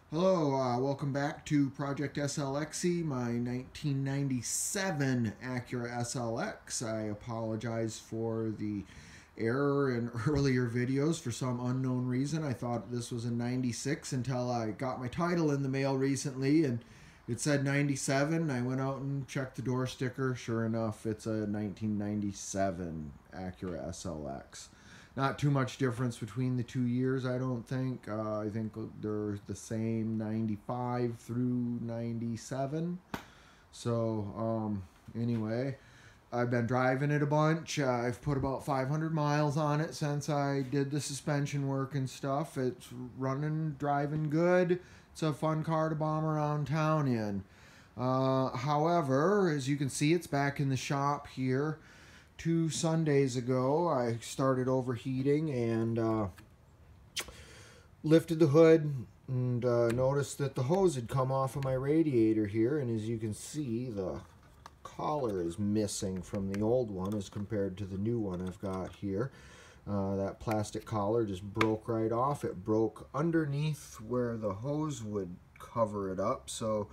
Hello, welcome back to Project SLXy, my 1997 Acura SLX. I apologize for the error in earlier videos for some unknown reason. I thought this was a 96 until I got my title in the mail recently and it said 97. I went out and checked the door sticker. Sure enough, it's a 1997 Acura SLX. Not too much difference between the 2 years, I don't think. I think they're the same 95 through 97. So, anyway, I've been driving it a bunch. I've put about 500 miles on it since I did the suspension work and stuff. It's running, driving good. It's a fun car to bomb around town in. However, as you can see, it's back in the shop here. 2 Sundays ago, I started overheating and lifted the hood and noticed that the hose had come off of my radiator here. And as you can see, the collar is missing from the old one as compared to the new one I've got here. That plastic collar just broke right off. It broke underneath where the hose would cover it up. So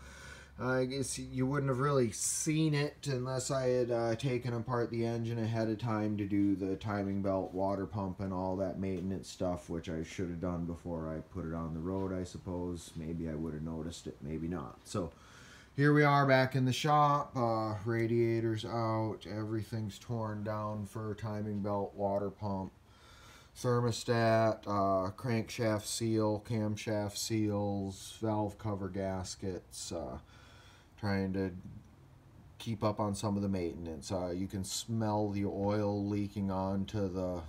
I guess you wouldn't have really seen it unless I had taken apart the engine ahead of time to do the timing belt, water pump, and all that maintenance stuff, which I should have done before I put it on the road, I suppose. Maybe I would have noticed it, maybe not. So here we are back in the shop. Radiator's out. Everything's torn down for timing belt, water pump, thermostat, crankshaft seal, camshaft seals, valve cover gaskets. Trying to keep up on some of the maintenance. You can smell the oil leaking onto the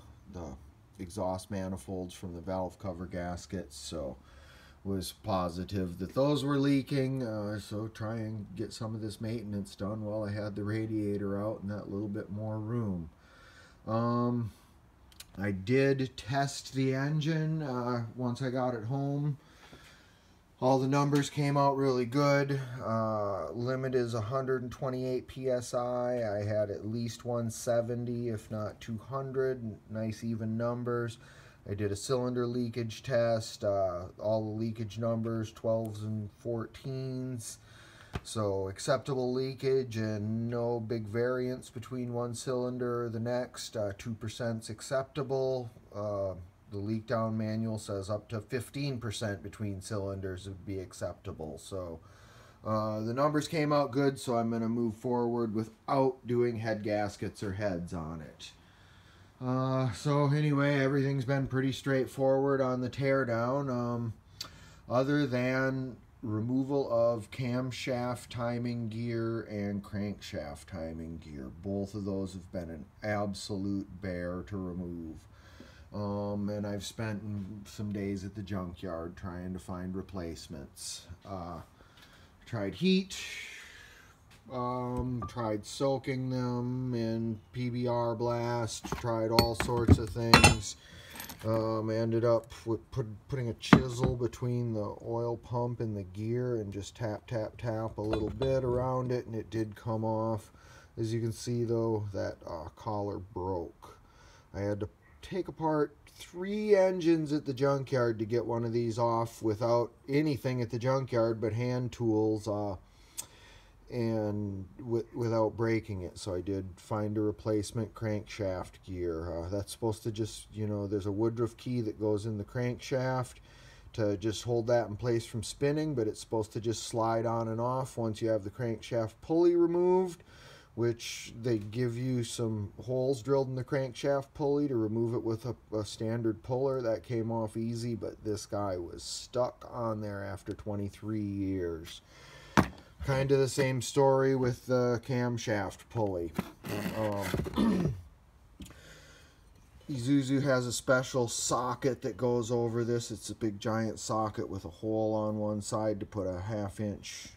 exhaust manifolds from the valve cover gaskets, so was positive that those were leaking. So try and get some of this maintenance done while I had the radiator out and that little bit more room. I did test the engine once I got it home. All the numbers came out really good. Limit is 128 PSI. I had at least 170, if not 200. Nice even numbers. I did a cylinder leakage test. All the leakage numbers, 12s and 14s. So acceptable leakage and no big variance between one cylinder or the next. 2% is acceptable. The leak down manual says up to 15% between cylinders would be acceptable. So the numbers came out good, so I'm going to move forward without doing head gaskets or heads on it. So anyway, everything's been pretty straightforward on the teardown, other than removal of camshaft timing gear and crankshaft timing gear. Both of those have been an absolute bear to remove. And I've spent some days at the junkyard trying to find replacements. Tried heat, tried soaking them in PBR blast, tried all sorts of things. Ended up with putting a chisel between the oil pump and the gear and just tap, tap, tap a little bit around it, and it did come off. As you can see, though, that collar broke. I had to take apart 3 engines at the junkyard to get one of these off without anything at the junkyard but hand tools and without breaking it. So I did find a replacement crankshaft gear. That's supposed to just, there's a Woodruff key that goes in the crankshaft to just hold that in place from spinning, but it's supposed to just slide on and off once you have the crankshaft pulley removed, which they give you some holes drilled in the crankshaft pulley to remove it with a standard puller. That came off easy, but this guy was stuck on there after 23 years. Kind of the same story with the camshaft pulley. Isuzu has a special socket that goes over this. It's a big giant socket with a hole on one side to put a 1/2-inch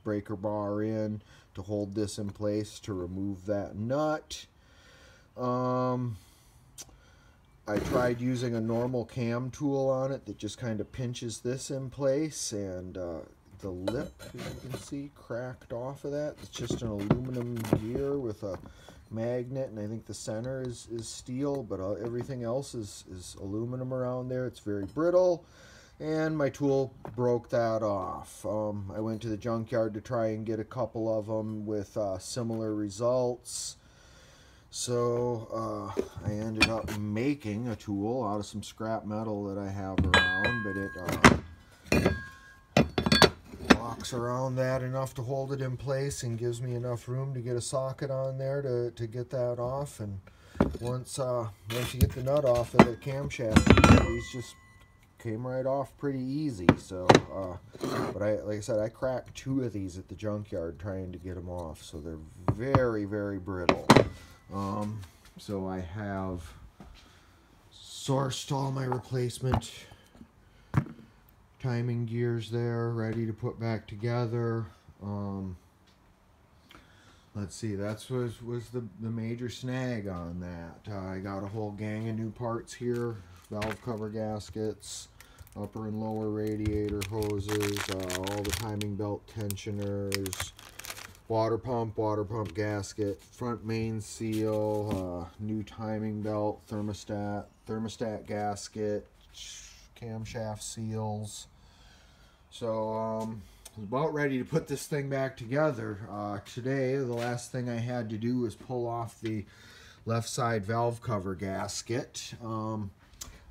breaker bar in to hold this in place to remove that nut. I tried using a normal cam tool on it that just kind of pinches this in place, and the lip, as you can see, cracked off of that. It's just an aluminum gear with a magnet, and I think the center is steel, but everything else is aluminum around there. It's very brittle. and my tool broke that off. I went to the junkyard to try and get a couple of them with similar results. So I ended up making a tool out of some scrap metal that I have around, but it locks around that enough to hold it in place and gives me enough room to get a socket on there to get that off. And once you get the nut off of the camshaft, these just came right off pretty easy. So, but like I said, I cracked 2 of these at the junkyard trying to get them off. So they're very, very brittle. So I have sourced all my replacement timing gears there, ready to put back together. Let's see, that was the major snag on that. I got a whole gang of new parts here. Valve cover gaskets, upper and lower radiator hoses, all the timing belt tensioners, water pump gasket, front main seal, new timing belt, thermostat gasket, camshaft seals. So I was about ready to put this thing back together. Today, the last thing I had to do was pull off the left side valve cover gasket.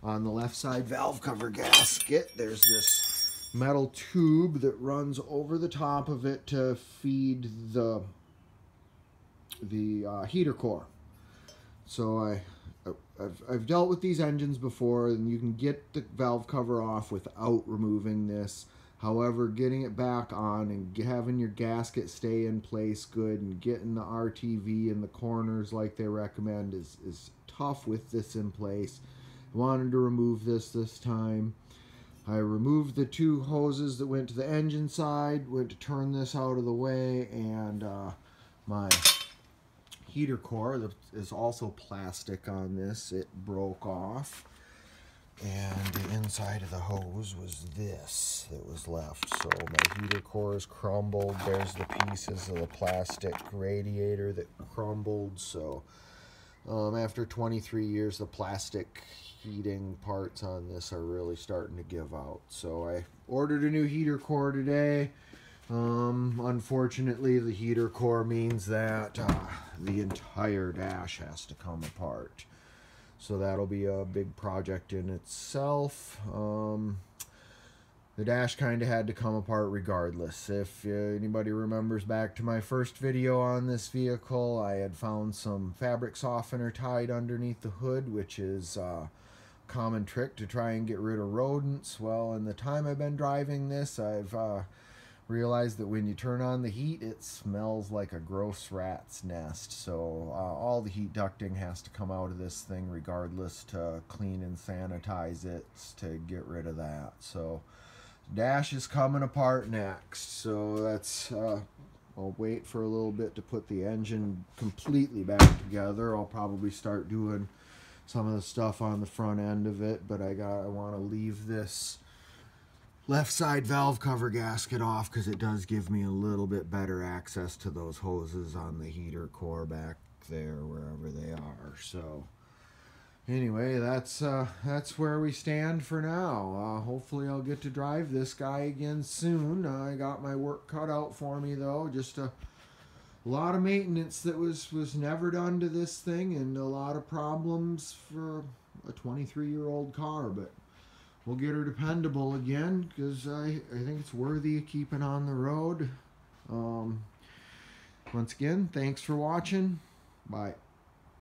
On the left side valve cover gasket, there's this metal tube that runs over the top of it to feed the heater core. So I've dealt with these engines before, and you can get the valve cover off without removing this. However, getting it back on and having your gasket stay in place good and getting the RTV in the corners like they recommend is tough with this in place. I wanted to remove this time. I removed the 2 hoses that went to the engine side, went to turn this out of the way, and my heater core that is also plastic on this, it broke off. And the inside of the hose was this that was left. So my heater core is crumbled. There's the pieces of the plastic radiator that crumbled. So after 23 years, the plastic heating parts on this are really starting to give out. So I ordered a new heater core today. Unfortunately, the heater core means that the entire dash has to come apart. So that'll be a big project in itself. The dash kind of had to come apart regardless. If anybody remembers back to my first video on this vehicle, I had found some fabric softener tied underneath the hood, which is a common trick to try and get rid of rodents. Well, in the time I've been driving this, I've realized that when you turn on the heat, it smells like a gross rat's nest. So all the heat ducting has to come out of this thing regardless to clean and sanitize it to get rid of that. So dash is coming apart next. So that's I'll wait for a little bit to put the engine completely back together. I'll probably start doing some of the stuff on the front end of it, but I want to leave this left side valve cover gasket off because it does give me a little bit better access to those hoses on the heater core back there wherever they are. So anyway, that's where we stand for now. Hopefully I'll get to drive this guy again soon. I got my work cut out for me though. Just a lot of maintenance that was never done to this thing, and a lot of problems for a 23-year-old car, but we'll get her dependable again because I think it's worthy of keeping on the road. Once again, thanks for watching. Bye.